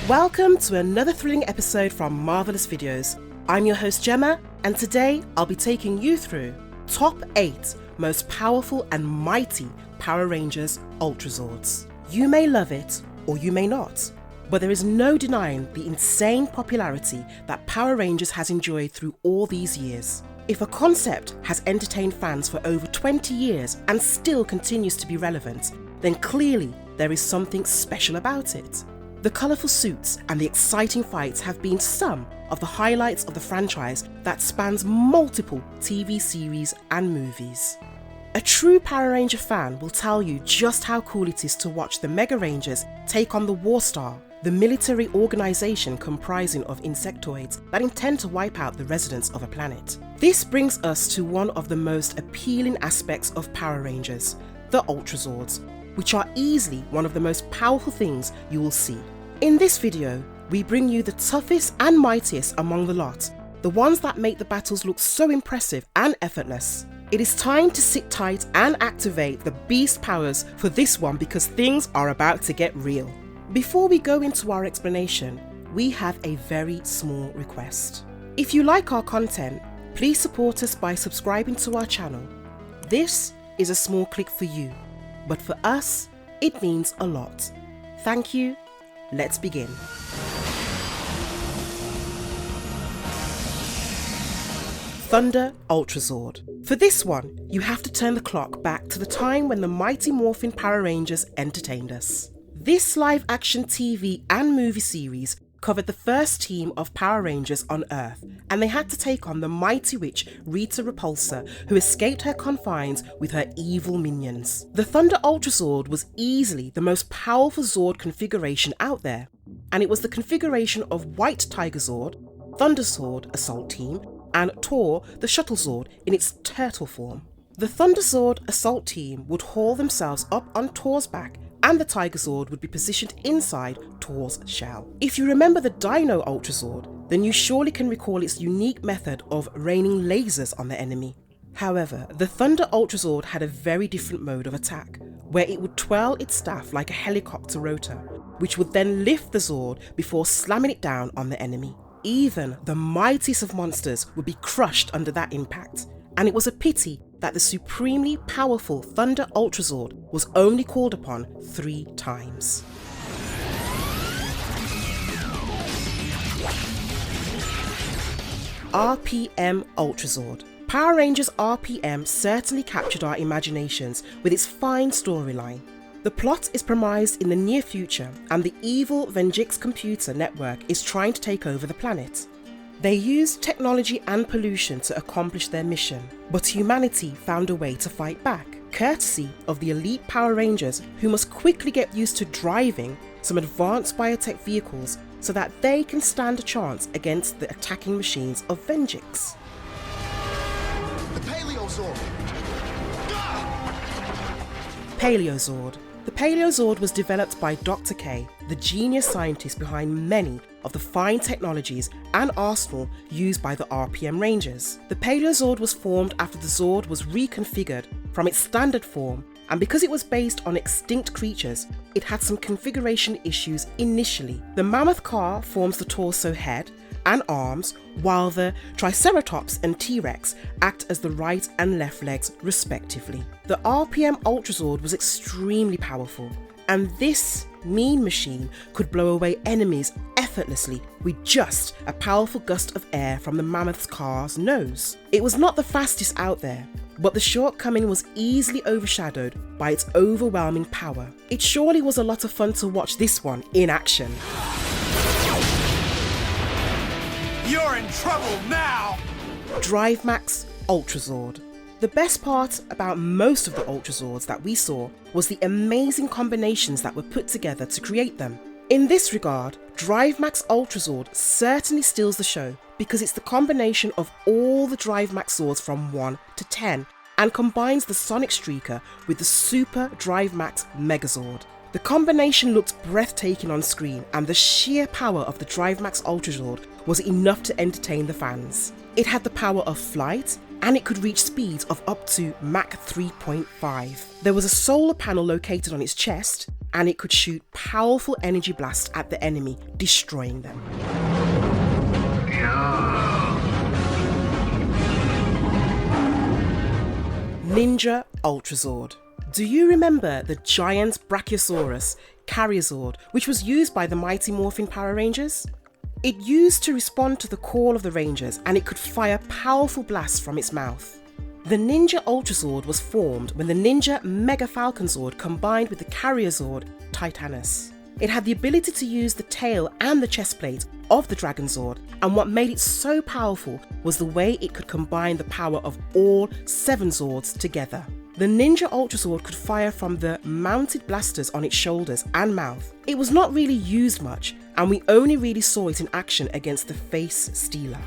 Welcome to another thrilling episode from Marvelous Videos. I'm your host Gemma, and today I'll be taking you through top 8 most powerful and mighty Power Rangers Ultrazords. You may love it or you may not, but there is no denying the insane popularity that Power Rangers has enjoyed through all these years. If a concept has entertained fans for over 20 years and still continues to be relevant, then clearly there is something special about it. The colourful suits and the exciting fights have been some of the highlights of the franchise that spans multiple TV series and movies. A true Power Ranger fan will tell you just how cool it is to watch the Mega Rangers take on the Warstar, the military organisation comprising of insectoids that intend to wipe out the residents of a planet. This brings us to one of the most appealing aspects of Power Rangers, the Ultrazords, which are easily one of the most powerful things you will see. In this video, we bring you the toughest and mightiest among the lot, the ones that make the battles look so impressive and effortless. It is time to sit tight and activate the beast powers for this one because things are about to get real. Before we go into our explanation, we have a very small request. If you like our content, please support us by subscribing to our channel. This is a small click for you, but for us, it means a lot. Thank you. Let's begin. Thunder Ultrazord. For this one, you have to turn the clock back to the time when the Mighty Morphin Power Rangers entertained us. This live-action TV and movie series covered the first team of Power Rangers on Earth, and they had to take on the mighty witch Rita Repulsa, who escaped her confines with her evil minions. The Thunder Ultrazord was easily the most powerful Zord configuration out there, and it was the configuration of White Tiger Zord, Thunder Zord Assault Team, and Tor the Shuttle Zord in its turtle form. The Thunder Zord Assault Team would haul themselves up on Tor's back, and the Tiger Zord would be positioned inside Tor's shell. If you remember the Dino Ultrazord, then you surely can recall its unique method of raining lasers on the enemy. However, the Thunder Ultrazord had a very different mode of attack, where it would twirl its staff like a helicopter rotor, which would then lift the Zord before slamming it down on the enemy. Even the mightiest of monsters would be crushed under that impact, and it was a pity that the supremely powerful Thunder Ultrazord was only called upon 3 times. RPM Ultrazord. Power Rangers RPM certainly captured our imaginations with its fine storyline. The plot is premised in the near future, and the evil Venjix computer network is trying to take over the planet. They used technology and pollution to accomplish their mission, but humanity found a way to fight back, courtesy of the elite Power Rangers, who must quickly get used to driving some advanced biotech vehicles so that they can stand a chance against the attacking machines of Venjix. The Paleozord! Paleozord. The Paleozord was developed by Dr. K, the genius scientist behind many of the fine technologies and arsenal used by the RPM Rangers. The Paleozord was formed after the Zord was reconfigured from its standard form, and because it was based on extinct creatures, it had some configuration issues initially. The mammoth car forms the torso, head and arms, while the Triceratops and T-Rex act as the right and left legs respectively. The RPM Ultrazord was extremely powerful, and this mean machine could blow away enemies effortlessly with just a powerful gust of air from the mammoth's car's nose. It was not the fastest out there, but the shortcoming was easily overshadowed by its overwhelming power. It surely was a lot of fun to watch this one in action. You're in trouble now! Drivemax Ultrazord. The best part about most of the Ultrazords that we saw was the amazing combinations that were put together to create them. In this regard, Drivemax Ultrazord certainly steals the show because it's the combination of all the Drivemax Zords from 1 to 10 and combines the Sonic Streaker with the Super Drivemax Megazord. The combination looked breathtaking on screen, and the sheer power of the Drivemax Ultrazord was enough to entertain the fans. It had the power of flight and it could reach speeds of up to Mach 3.5. There was a solar panel located on its chest, and it could shoot powerful energy blasts at the enemy, destroying them. Ninja Ultrazord. Do you remember the giant Brachiosaurus Karyozord, which was used by the Mighty Morphin Power Rangers? It used to respond to the call of the Rangers, and it could fire powerful blasts from its mouth. The Ninja Ultrazord was formed when the Ninja Mega Falconzord combined with the Karyozord Titanus. It had the ability to use the tail and the chest plate of the Dragonzord, and what made it so powerful was the way it could combine the power of all 7 Zords together. The Ninja Ultrazord could fire from the mounted blasters on its shoulders and mouth. It was not really used much, and we only really saw it in action against the Face Stealer.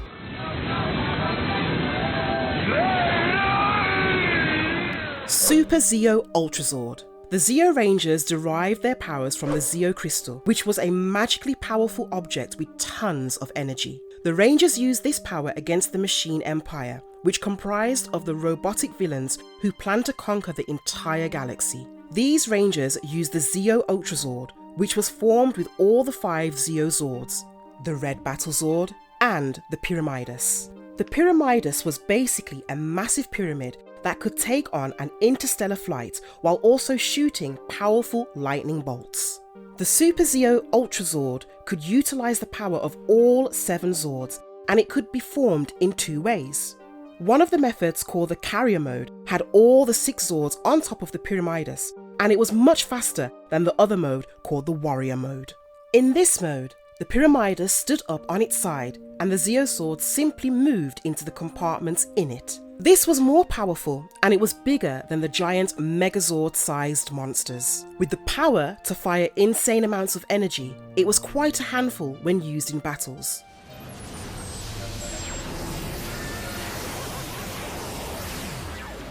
Super Zeo Ultrazord. The Zeo Rangers derived their powers from the Zeo Crystal, which was a magically powerful object with tons of energy. The Rangers used this power against the Machine Empire, which comprised of the robotic villains who planned to conquer the entire galaxy. These Rangers used the Zeo Ultrazord, which was formed with all the 5 Zeo Zords, the Red Battlezord and the Pyramidus. The Pyramidus was basically a massive pyramid that could take on an interstellar flight while also shooting powerful lightning bolts. The Super Zeo Ultrazord could utilize the power of all 7 Zords, and it could be formed in 2 ways. One of the methods, called the Carrier mode, had all the 6 Zords on top of the Pyramidus, and it was much faster than the other mode, called the Warrior mode. In this mode, the Pyramidus stood up on its side, and the Zeo Sword simply moved into the compartments in it. This was more powerful, and it was bigger than the giant Megazord-sized monsters. With the power to fire insane amounts of energy, it was quite a handful when used in battles.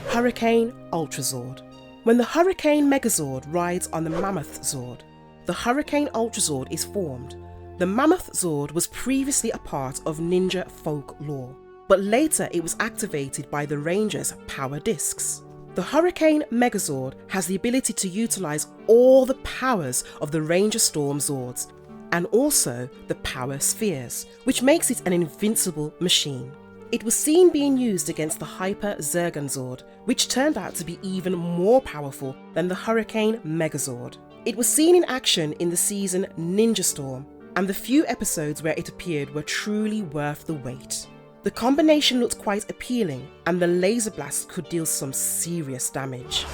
Hurricane Ultrazord. When the Hurricane Megazord rides on the Mammoth Zord, the Hurricane Ultrazord is formed. The Mammoth Zord was previously a part of ninja folklore, but later it was activated by the Rangers' power discs. The Hurricane Megazord has the ability to utilize all the powers of the Ranger Storm Zords, and also the Power Spheres, which makes it an invincible machine. It was seen being used against the Hyper Zerganzord, which turned out to be even more powerful than the Hurricane Megazord. It was seen in action in the season Ninja Storm, and the few episodes where it appeared were truly worth the wait. The combination looked quite appealing, and the laser blast could deal some serious damage.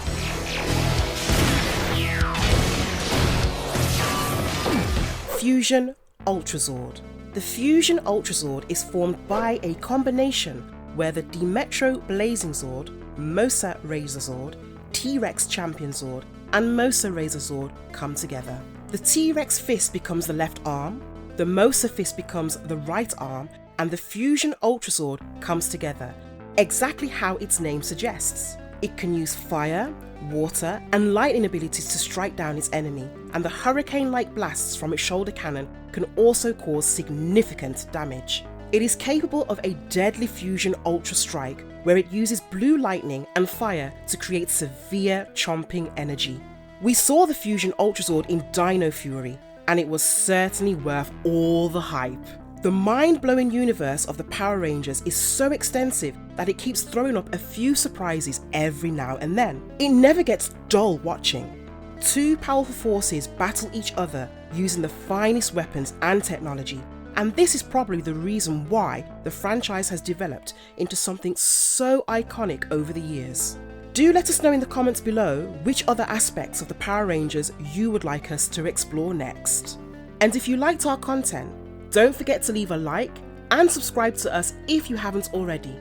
Fusion Ultrazord. The Fusion Ultrazord is formed by a combination where the Dimetro Blazing Zord, Mosa Razor Zord, T-Rex Champion Zord, and Mosa Razor Zord come together. The T-Rex fist becomes the left arm, the Mosa fist becomes the right arm, and the Fusion Ultrazord comes together, exactly how its name suggests. It can use fire, water, and lightning abilities to strike down its enemy, and the hurricane-like blasts from its shoulder cannon can also cause significant damage. It is capable of a deadly Fusion Ultra Strike, where it uses blue lightning and fire to create severe chomping energy. We saw the Fusion Ultrazord in Dino Fury, and it was certainly worth all the hype. The mind-blowing universe of the Power Rangers is so extensive that it keeps throwing up a few surprises every now and then. It never gets dull watching. 2 powerful forces battle each other using the finest weapons and technology, and this is probably the reason why the franchise has developed into something so iconic over the years. Do let us know in the comments below which other aspects of the Power Rangers you would like us to explore next. And if you liked our content, don't forget to leave a like and subscribe to us if you haven't already.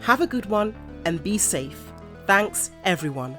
Have a good one and be safe. Thanks everyone.